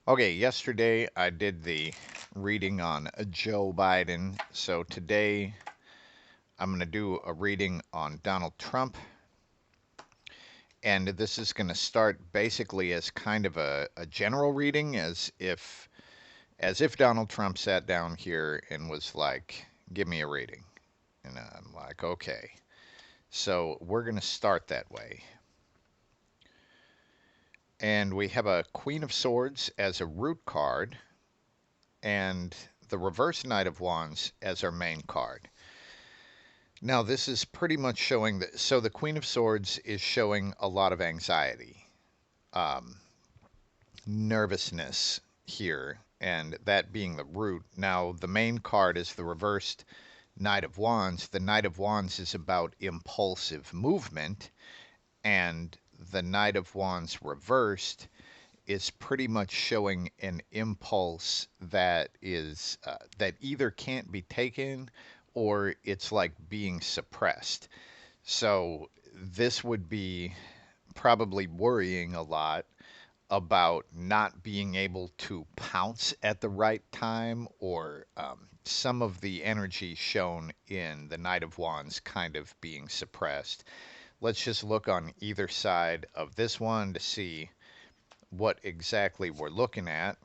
Okay, yesterday I did the reading on Joe Biden. So today I'm going to do a reading on Donald Trump. And this is going to start basically as kind of a general reading, as if Donald Trump sat down here and was like, "Give me a reading." And I'm like, "Okay." So we're going to start that way. And we have a Queen of Swords as a root card and the reverse Knight of Wands as our main card. Now, this is pretty much showing that. So, the Queen of Swords is showing a lot of anxiety, um, nervousness here, and that being the root. Now, the main card is the reversed Knight of Wands. The Knight of Wands is about impulsive movement, and the Knight of Wands reversed is pretty much showing an impulse that either can't be taken or it's like being suppressed. So this would be probably worrying a lot about not being able to pounce at the right time, or some of the energy shown in the Knight of Wands kind of being suppressed. Let's just look on either side of this one to see what exactly we're looking at.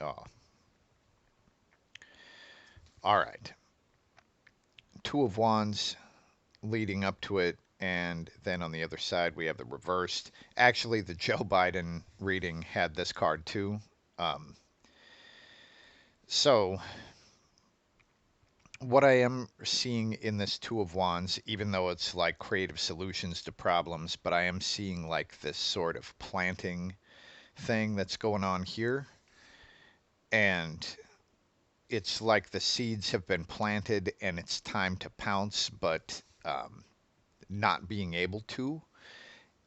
Oh, all right. Two of Wands leading up to it, and then on the other side we have the reversed. Actually, the Joe Biden reading had this card too. Um, so, what I am seeing in this Two of Wands, even though it's like creative solutions to problems, but I am seeing like this sort of planting thing that's going on here. And it's like the seeds have been planted and it's time to pounce, but not being able to.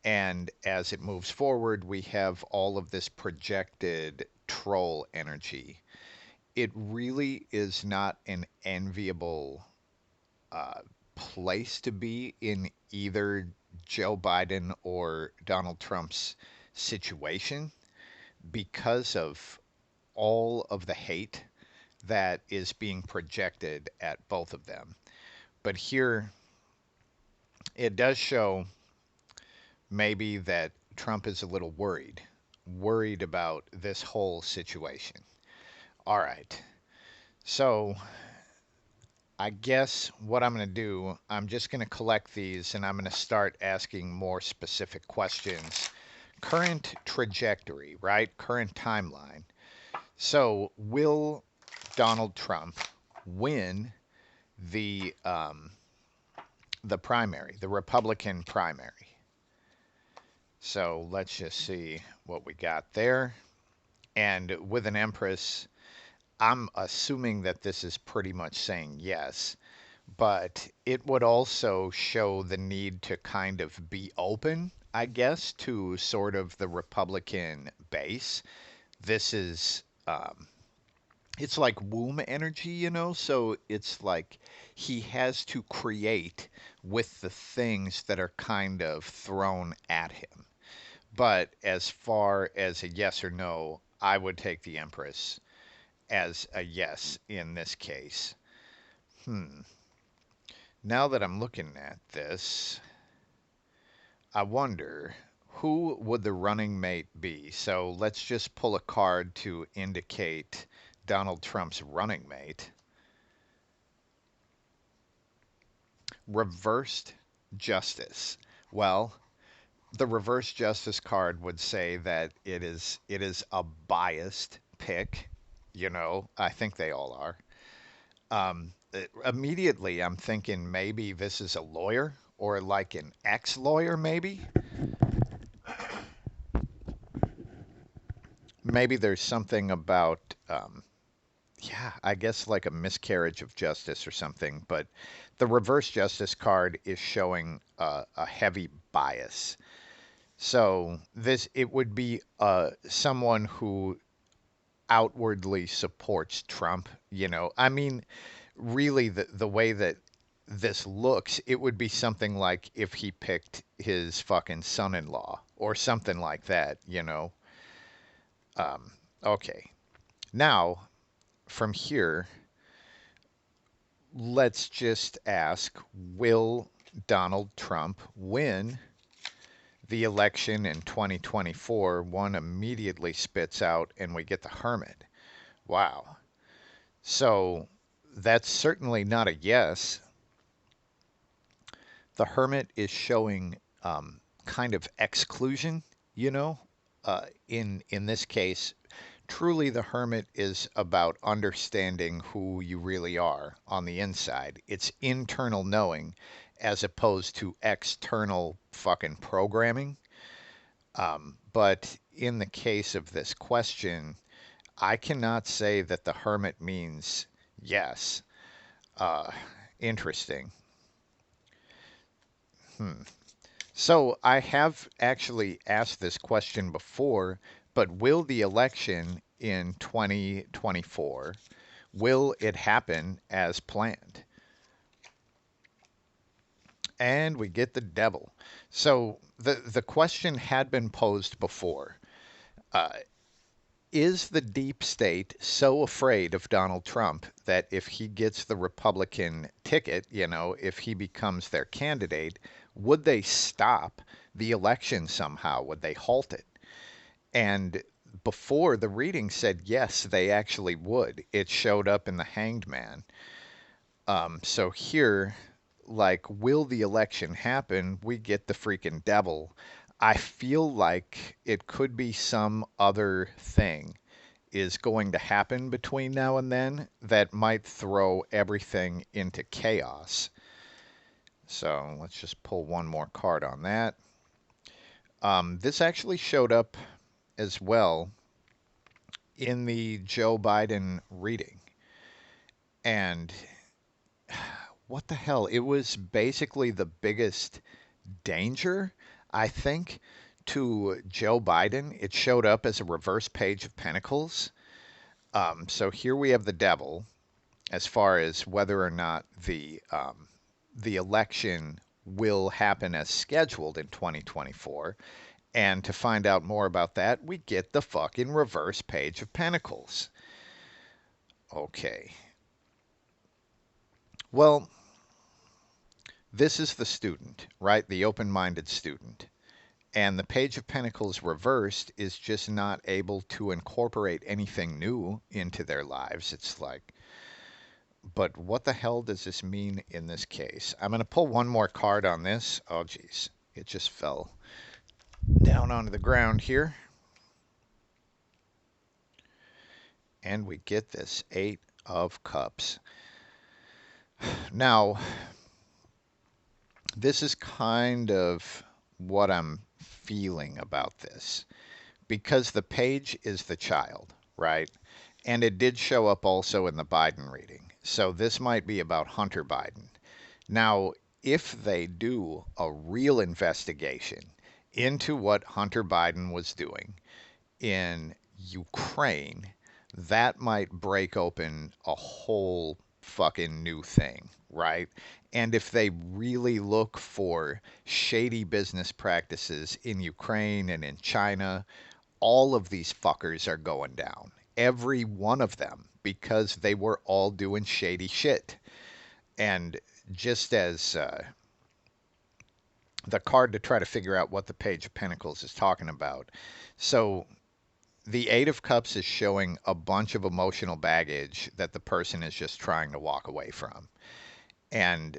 And as it moves forward, we have all of this projected troll energy. It really is not an enviable uh, place to be in either Joe Biden or Donald Trump's situation because of all of the hate that is being projected at both of them. But here it does show maybe that Trump is a little worried about this whole situation. All right. So I guess what I'm going to do, I'm just going to collect these and I'm going to start asking more specific questions. Current trajectory, right? Current timeline. So will Donald Trump win the primary, the Republican primary? So let's just see what we got there. And with an Empress, I'm assuming that this is pretty much saying yes, but it would also show the need to kind of be open, I guess, to sort of the Republican base. This is, it's like womb energy, so it's like he has to create with the things that are kind of thrown at him. But as far as a yes or no, I would take the Empress as a yes in this case. Hmm. Now that I'm looking at this, I wonder who would the running mate be? So let's just pull a card to indicate Donald Trump's running mate. Reversed justice. Well, the reverse justice card would say that it is a biased pick. I think they all are. Immediately, I'm thinking maybe this is a lawyer or like an ex-lawyer, maybe. Maybe there's something about, yeah, I guess like a miscarriage of justice or something. But the reverse justice card is showing a heavy bias. So this it would be someone who outwardly supports Trump. I mean, really, the way that this looks, it would be something like if he picked his fucking son-in-law or something like that. Okay. Now, from here, let's just ask, will Donald Trump win the election in 2024? One immediately spits out, and we get the Hermit. Wow. So that's certainly not a yes. The Hermit is showing kind of exclusion, you know. In this case, truly the Hermit is about understanding who you really are on the inside. It's internal knowing as opposed to external fucking programming. But in the case of this question, I cannot say that the Hermit means yes. Uh, Interesting. Hmm. So I have actually asked this question before, but will the election in 2024, will it happen as planned? And we get the devil. So the question had been posed before. Uh, is the deep state so afraid of Donald Trump that if he gets the Republican ticket, if he becomes their candidate, would they stop the election somehow? Would they halt it? And before the reading said yes, they actually would. It showed up in the Hanged Man. So here, like, will the election happen? We get the freaking devil. I feel like it could be some other thing is going to happen between now and then that might throw everything into chaos. So let's just pull one more card on that. This actually showed up as well in the Joe Biden reading. And what the hell? It was basically the biggest danger, I think, to Joe Biden. It showed up as a reverse page of Pentacles. So here we have the devil as far as whether or not the election will happen as scheduled in 2024. And to find out more about that, we get the fucking reverse page of Pentacles. Okay. Well, this is the student, right? The open minded student. And the Page of Pentacles reversed is just not able to incorporate anything new into their lives. It's like, but what the hell does this mean in this case? I'm going to pull one more card on this. Oh, geez. It just fell down onto the ground here. And we get this Eight of Cups. Now, this is kind of what I'm feeling about this because the page is the child, right? And it did show up also in the Biden reading. So this might be about Hunter Biden. Now, if they do a real investigation into what Hunter Biden was doing in Ukraine, that might break open a whole fucking new thing, right? And if they really look for shady business practices in Ukraine and in China, all of these fuckers are going down. Every one of them, because they were all doing shady shit. And just as the card to try to figure out what the Page of Pentacles is talking about. So the Eight of Cups is showing a bunch of emotional baggage that the person is just trying to walk away from. And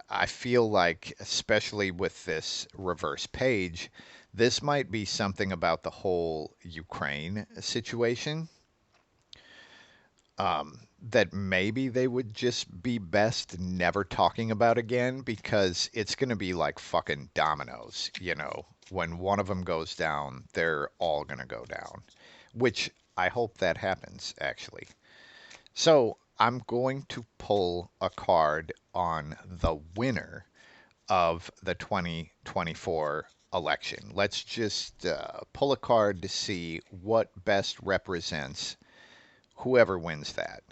I feel like, especially with this reverse page, this might be something about the whole Ukraine situation. That maybe they would just be best never talking about again because it's going to be like fucking dominoes, you know. When one of them goes down, they're all going to go down, which I hope that happens, actually. So I'm going to pull a card on the winner of the 2024 election. Let's just pull a card to see what best represents whoever wins that.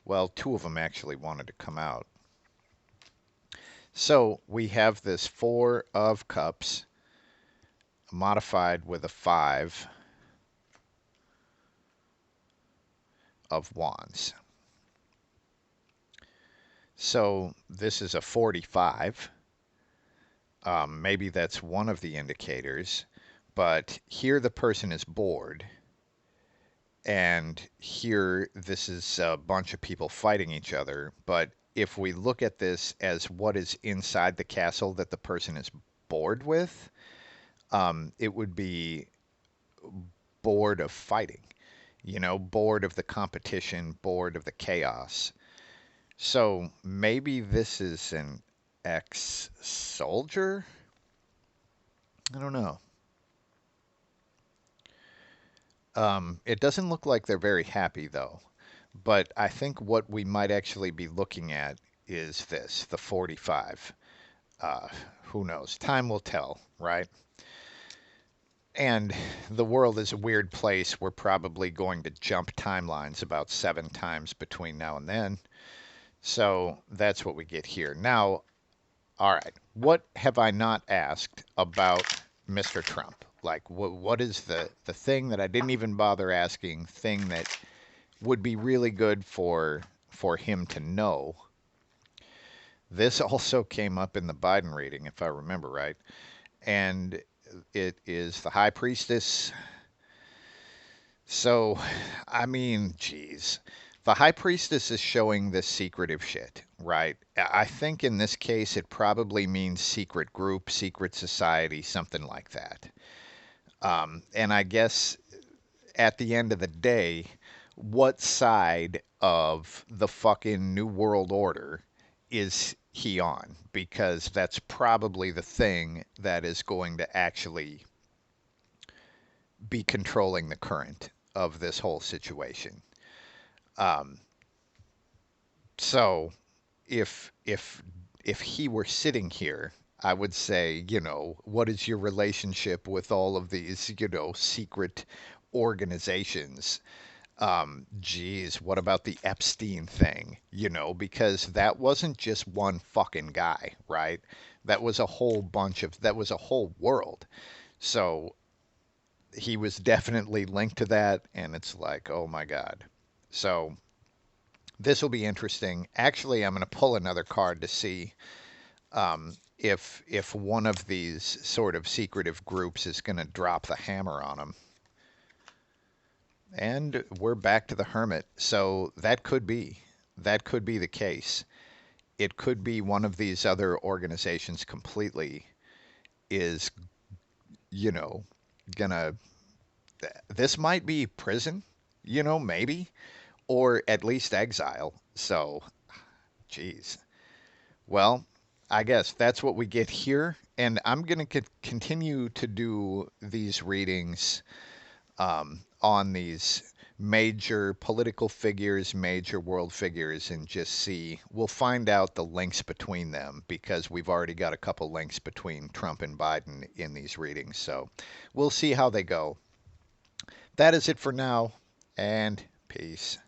Well, two of them actually wanted to come out. So we have this Four of Cups modified with a 5. of Wands. So this is a 45. Maybe that's one of the indicators, but here the person is bored, and here this is a bunch of people fighting each other. But if we look at this as what is inside the castle that the person is bored with, it would be bored of fighting, bored of the competition, bored of the chaos. So maybe this is an ex-soldier? I don't know. It doesn't look like they're very happy, though. But I think what we might actually be looking at is this, the 45. Uh, who knows? Time will tell, right? And the world is a weird place. We're probably going to jump timelines about 7 times between now and then. So that's what we get here. Now, all right, what have I not asked about Mr. Trump? Like, what is the thing that I didn't even bother asking, thing that would be really good for him to know? This also came up in the Biden reading, if I remember right, and it is the High Priestess. So, I mean, geez. The High Priestess is showing this secretive shit, right? I think in this case it probably means secret group, secret society, something like that. And I guess at the end of the day, what side of the fucking New World Order is he on? Because that's probably the thing that is going to actually be controlling the current of this whole situation. Um, so if he were sitting here, I would say, what is your relationship with all of these, secret organizations? Geez, what about the Epstein thing? Because that wasn't just one fucking guy, right? That was a whole world. So he was definitely linked to that, and it's like, oh my God. So this will be interesting. Actually, I'm going to pull another card to see if one of these sort of secretive groups is going to drop the hammer on him. And we're back to the Hermit. So that could be the case. It could be one of these other organizations completely is, you know, gonna. This might be prison, maybe, or at least exile. So, geez. Well, I guess that's what we get here. And I'm going to continue to do these readings on these major political figures, major world figures, and just see. We'll find out the links between them because we've already got a couple links between Trump and Biden in these readings. So we'll see how they go. That is it for now, and peace.